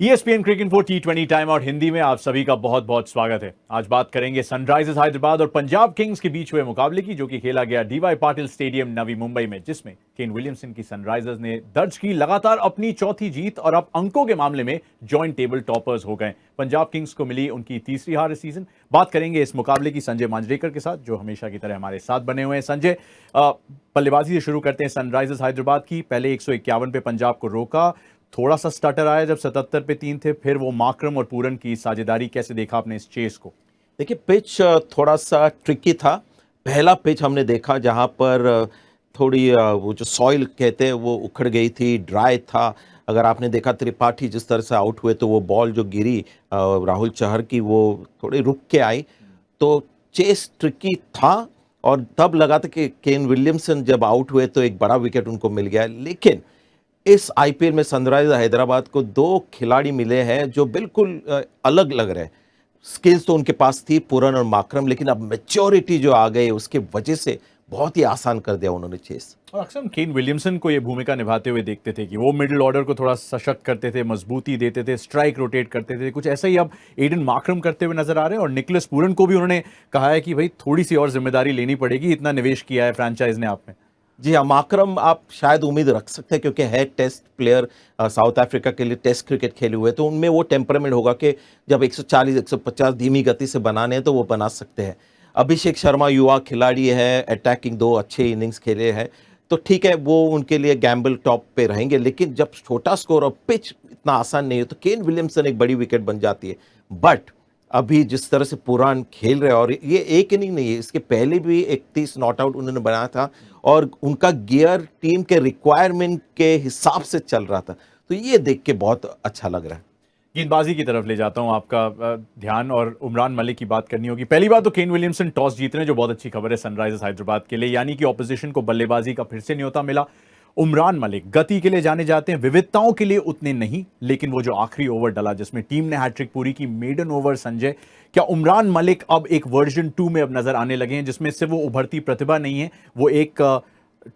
ESPN cricket for T20 time out Hindi में आप सभी का बहुत बहुत स्वागत है। आज बात करेंगे सनराइजर्स हैदराबाद और पंजाब किंग्स के बीच हुए मुकाबले की, जो कि खेला गया डीवाई पाटिल स्टेडियम नवी मुंबई में, जिसमें केन विलियमसन की सनराइजर्स ने दर्ज की लगातार अपनी चौथी जीत और अब अंकों के मामले में जॉइंट टेबल टॉपर्स हो गए। पंजाब किंग्स को मिली उनकी तीसरी हार इस सीजन। बात करेंगे इस मुकाबले की संजय मांजरेकर के साथ, जो हमेशा की तरह हमारे साथ बने हुए हैं। संजय, बल्लेबाजी से शुरू करते हैं सनराइजर्स हैदराबाद की। पहले 151 पे पंजाब को रोका, थोड़ा सा स्टार्टर आया जब 77 पे 3 थे, फिर वो माकरम और पूरन की साझेदारी। कैसे देखा आपने इस चेस को? देखिए, पिच थोड़ा सा ट्रिकी था। पहला पिच हमने देखा जहां पर थोड़ी वो जो सॉइल कहते हैं वो उखड़ गई थी, ड्राई था। अगर आपने देखा त्रिपाठी जिस तरह से आउट हुए तो वो बॉल जो गिरी राहुल चहर की, वो थोड़ी रुक के आई, तो चेस ट्रिकी था। और तब लगा था कि केन विलियमसन जब आउट हुए तो एक बड़ा विकेट उनको मिल गया। लेकिन इस आईपीएल में सनराइजर्स हैदराबाद को दो खिलाड़ी मिले हैं जो बिल्कुल अलग लग रहे हैं। स्किल्स तो उनके पास थी, पूरन और माकरम, लेकिन अब मैच्योरिटी जो आ गई उसके वजह से बहुत ही आसान कर दिया उन्होंने चेस। और अक्सर हम केन विलियमसन को ये भूमिका निभाते हुए देखते थे कि वो मिडिल ऑर्डर को थोड़ा सशक्त करते थे, मजबूती देते थे, स्ट्राइक रोटेट करते थे। कुछ ऐसा ही अब एडन माकरम करते हुए नजर आ रहे हैं। और निकोलस पूरन को भी उन्होंने कहा है कि भाई थोड़ी सी और जिम्मेदारी लेनी पड़ेगी, इतना निवेश किया है फ्रेंचाइज ने आप में। जी हाँ, माकरम आप शायद उम्मीद रख सकते हैं क्योंकि है टेस्ट प्लेयर, साउथ अफ्रीका के लिए टेस्ट क्रिकेट खेले हुए, तो उनमें वो टेम्परामेंट होगा कि जब 140 150 धीमी गति से बनाने हैं तो वो बना सकते हैं। अभिषेक शर्मा युवा खिलाड़ी है, अटैकिंग दो अच्छे इनिंग्स खेले हैं, तो ठीक है, वो उनके लिए गैम्बल टॉप पे रहेंगे। लेकिन जब छोटा स्कोर और पिच इतना आसान नहीं है तो केन विलियमसन एक बड़ी विकेट बन जाती है। बट अभी जिस तरह से पुरान खेल रहे हैं, और ये एक इनिंग नहीं है, इसके पहले भी 31 नॉट आउट उन्होंने बनाया था और उनका गियर टीम के रिक्वायरमेंट के हिसाब से चल रहा था, तो ये देख के बहुत अच्छा लग रहा है। गेंदबाजी की तरफ ले जाता हूं आपका ध्यान, और उमरान मलिक की बात करनी होगी। पहली बात तो केन विलियमसन टॉस जीत रहे हैं, जो बहुत अच्छी खबर है सनराइजर्स हैदराबाद के लिए, यानी कि ऑपोजिशन को बल्लेबाजी का फिर से न्योता मिला। उमरान मलिक गति के लिए जाने जाते हैं, विविधताओं के लिए उतने नहीं, लेकिन वो जो आखिरी ओवर डला जिसमें टीम ने हैट्रिक पूरी की, मेडन ओवर, संजय, क्या उमरान मलिक अब एक वर्जन 2 में अब नजर आने लगे हैं, जिसमें सिर्फ वो उभरती प्रतिभा नहीं है, वो एक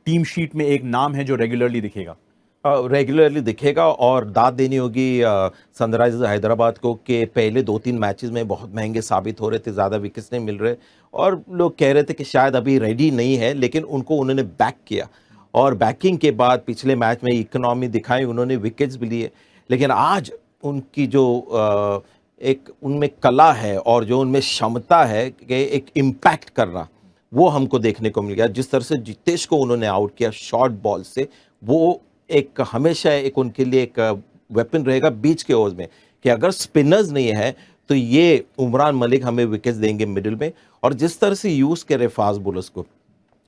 टीम शीट में एक नाम है जो रेगुलरली दिखेगा? रेगुलरली दिखेगा। और दाद देनी होगी सनराइजर्स हैदराबाद को कि पहले 2-3 मैचेस में बहुत महंगे साबित हो रहे थे, ज़्यादा विकेट्स नहीं मिल रहे, और लोग कह रहे थे कि शायद अभी रेडी नहीं है, लेकिन उनको उन्होंने बैक किया। और बैकिंग के बाद पिछले मैच में इकोनॉमी दिखाई, उन्होंने विकेट्स भी लिए। लेकिन आज उनकी जो एक उनमें कला है और जो उनमें क्षमता है कि एक इम्पैक्ट करना, वो हमको देखने को मिल गया। जिस तरह से जितेश को उन्होंने आउट किया शॉर्ट बॉल से, वो एक हमेशा एक उनके लिए एक वेपन रहेगा बीच के ओवर्स में, कि अगर स्पिनर्स नहीं है तो ये उमरान मलिक हमें विकेट्स देंगे मिडिल में। और जिस तरह से यूज़ करे फास्ट बॉलर्स को,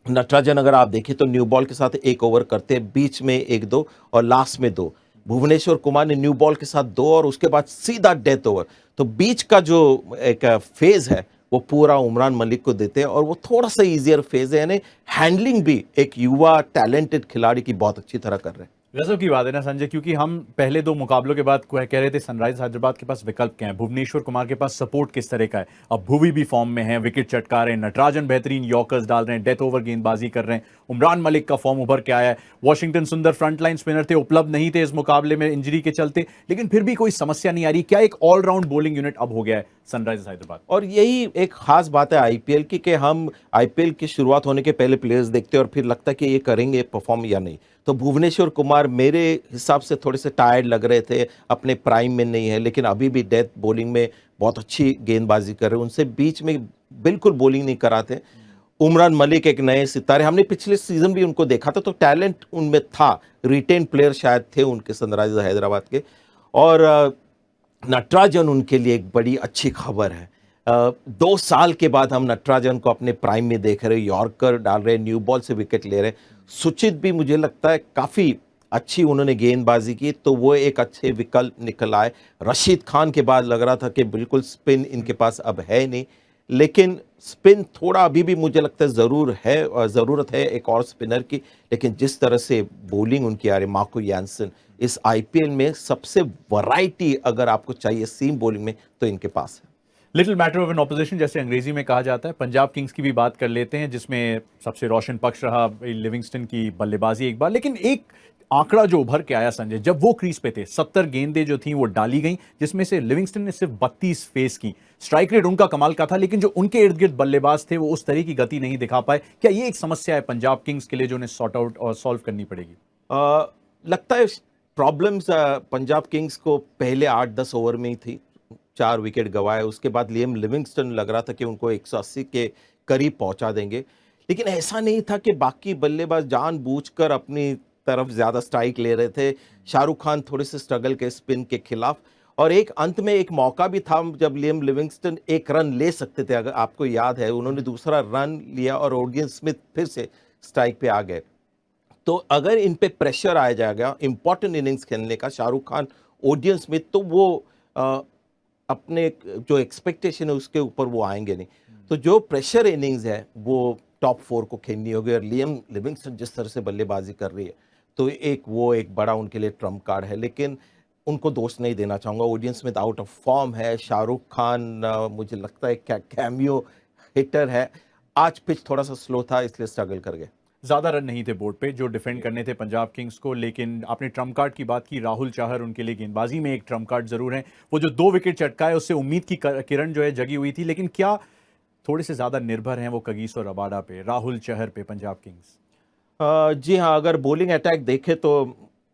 नटराजन अगर आप देखें तो न्यू बॉल के साथ एक ओवर करते हैं, बीच में 1-2 और लास्ट में 2। भुवनेश्वर कुमार ने न्यू बॉल के साथ 2 और उसके बाद सीधा डेथ ओवर। तो बीच का जो एक फेज है वो पूरा उमरान मलिक को देते हैं, और वो थोड़ा सा इजियर फेज है, यानी हैंडलिंग भी एक युवा टैलेंटेड खिलाड़ी की बहुत अच्छी तरह कर रहे हैं। गजब की बात है ना संजय, क्योंकि हम पहले 2 मुकाबलों के बाद कह रहे थे सनराइजर्स हैदराबाद के पास विकल्प क्या है, भुवनेश्वर कुमार के पास सपोर्ट किस तरह का है। अब भुवी भी फॉर्म में है, विकेट चटका रहे हैं, नटराजन बेहतरीन यॉर्कर्स डाल रहे हैं, डेथ ओवर गेंदबाजी कर रहे हैं, उमरान मलिक का फॉर्म उभर के आया है। वॉशिंगटन सुंदर फ्रंटलाइन स्पिनर थे, उपलब्ध नहीं थे इस मुकाबले में इंजरी के चलते, लेकिन फिर भी कोई समस्या नहीं आ रही। क्या एक ऑलराउंड बॉलिंग यूनिट अब हो गया है सनराइजर्स हैदराबाद? और यही एक खास बात है आईपीएल की, कि हम आईपीएल की शुरुआत होने के पहले प्लेयर्स देखते हैं और फिर लगता है कि ये करेंगे परफॉर्म या नहीं। तो भुवनेश्वर कुमार मेरे हिसाब से थोड़े से टायर्ड लग रहे थे, अपने प्राइम में नहीं है, लेकिन अभी भी डेथ बॉलिंग में बहुत अच्छी गेंदबाजी कर रहे हैं। उनसे बीच में बिल्कुल बॉलिंग नहीं कराते। उमरान मलिक एक नए सितारे, हमने पिछले सीजन भी उनको देखा था, तो टैलेंट उनमें था, रिटेन प्लेयर शायद थे उनके सनराइजर्स हैदराबाद के। और नटराजन उनके लिए एक बड़ी अच्छी खबर है। 2 साल के बाद हम नटराजन को अपने प्राइम में देख रहे हैं, यॉर्कर डाल रहे हैं, न्यू बॉल से विकेट ले रहे हैं। सुचित भी मुझे लगता है काफ़ी अच्छी उन्होंने गेंदबाजी की, तो वो एक अच्छे विकल्प निकल आए। रशीद खान के बाद लग रहा था कि बिल्कुल स्पिन इनके पास अब है नहीं, लेकिन स्पिन थोड़ा अभी भी मुझे लगता है ज़रूरत है एक और स्पिनर की। लेकिन जिस तरह से बॉलिंग उनकी आ रही, मार्को यान्सन, इस आईपीएल में सबसे वैरायटी अगर आपको चाहिए सीम बॉलिंग में तो इनके पास है। Little matter of an opposition जैसे अंग्रेजी में कहा जाता है। पंजाब किंग्स की भी बात कर लेते हैं, जिसमें सबसे रोशन पक्ष रहा लिविंगस्टन की बल्लेबाजी एक बार, लेकिन एक आंकड़ा जो उभर के आया संजय, जब वो क्रीज पे थे 70 गेंदें जो थी वो डाली गई, जिसमें से लिविंगस्टन ने सिर्फ 32 फेस की। स्ट्राइक रेट उनका कमाल का था, लेकिन जो उनके इर्द गिर्द बल्लेबाज थे वो उस तरह की गति नहीं दिखा पाए। क्या ये एक समस्या है पंजाब किंग्स के लिए जो उन्हें सॉर्ट आउट और सॉल्व करनी पड़ेगी? लगता है प्रॉब्लम्स पंजाब किंग्स को पहले 8-10 ओवर में ही थी। 4 विकेट गंवाए, उसके बाद लियम लिविंगस्टन लग रहा था कि उनको 180 के करीब पहुंचा देंगे, लेकिन ऐसा नहीं था कि बाकी बल्लेबाज जानबूझकर अपनी तरफ ज़्यादा स्ट्राइक ले रहे थे। शाहरुख खान थोड़े से स्ट्रगल के स्पिन के खिलाफ, और एक अंत में एक मौका भी था जब लियम लिविंगस्टन एक रन ले सकते थे, अगर आपको याद है, उन्होंने दूसरा रन लिया और ओडियन स्मिथ फिर से स्ट्राइक पे आ गए। तो अगर इन पे प्रेशर आ जाएगा इंपॉर्टेंट इनिंग्स खेलने का, शाहरुख खान, ओडियन स्मिथ, तो वो अपने जो एक्सपेक्टेशन है उसके ऊपर वो आएंगे नहीं। तो जो प्रेशर इनिंग्स है वो टॉप 4 को खेलनी होगी, और लियम लिविंगस्टन जिस तरह से बल्लेबाजी कर रही है तो एक बड़ा उनके लिए ट्रम्प कार्ड है। लेकिन उनको दोष नहीं देना चाहूँगा, Odean Smith out of form है, शाहरुख खान मुझे लगता है कैमियो हिटर है। आज पिच थोड़ा सा स्लो था इसलिए स्ट्रगल कर गए। ज्यादा रन नहीं थे बोर्ड पे जो डिफेंड करने थे पंजाब किंग्स को, लेकिन आपने ट्रम्प कार्ड की बात की, राहुल चाहर उनके लिए गेंदबाजी में एक ट्रम्प कार्ड जरूर है। वो जो 2 विकेट चटकाए उससे उम्मीद की किरण जो है जगी हुई थी, लेकिन क्या थोड़े से ज्यादा निर्भर हैं वो कगिसो रबाडा पे, राहुल चहर पे पंजाब किंग्स? जी हाँ, अगर बॉलिंग अटैक देखें तो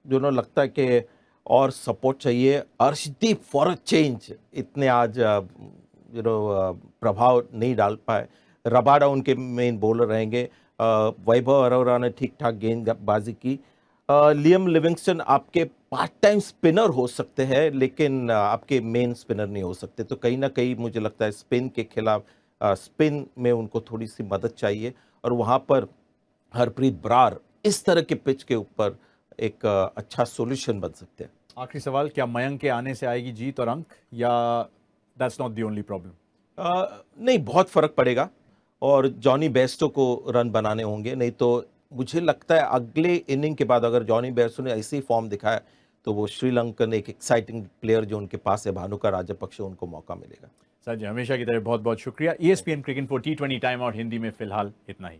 दोनों लगता है कि और सपोर्ट चाहिए। अर्शदीप फॉर अ चेंज इतने आज प्रभाव नहीं डाल पाए। रबाडा उनके मेन बॉलर रहेंगे। वैभव अरोरा ने ठीक ठाक गेंदबाजी की। लियम लिविंगस्टन आपके पार्ट टाइम स्पिनर हो सकते हैं, लेकिन आपके मेन स्पिनर नहीं हो सकते। तो कहीं ना कहीं मुझे लगता है स्पिन के खिलाफ, स्पिन में उनको थोड़ी सी मदद चाहिए, और वहाँ पर हरप्रीत बरार इस तरह के पिच के ऊपर एक अच्छा सॉल्यूशन बन सकते हैं। आखिरी सवाल, क्या मयंक के आने से आएगी जीत और अंक, या that's not the only problem? नहीं, बहुत फर्क पड़ेगा, और जॉनी बेस्टो को रन बनाने होंगे। नहीं तो मुझे लगता है अगले इनिंग के बाद अगर जॉनी बेस्टो ने ऐसी फॉर्म दिखाया तो वो श्रीलंकन एक एक्साइटिंग प्लेयर जो उनके पास है, भानुका राजपक्षे, उनको मौका मिलेगा। संजय, हमेशा की तरह बहुत बहुत शुक्रिया। ESPN cricket for T20 time out Hindi में फिलहाल इतना ही।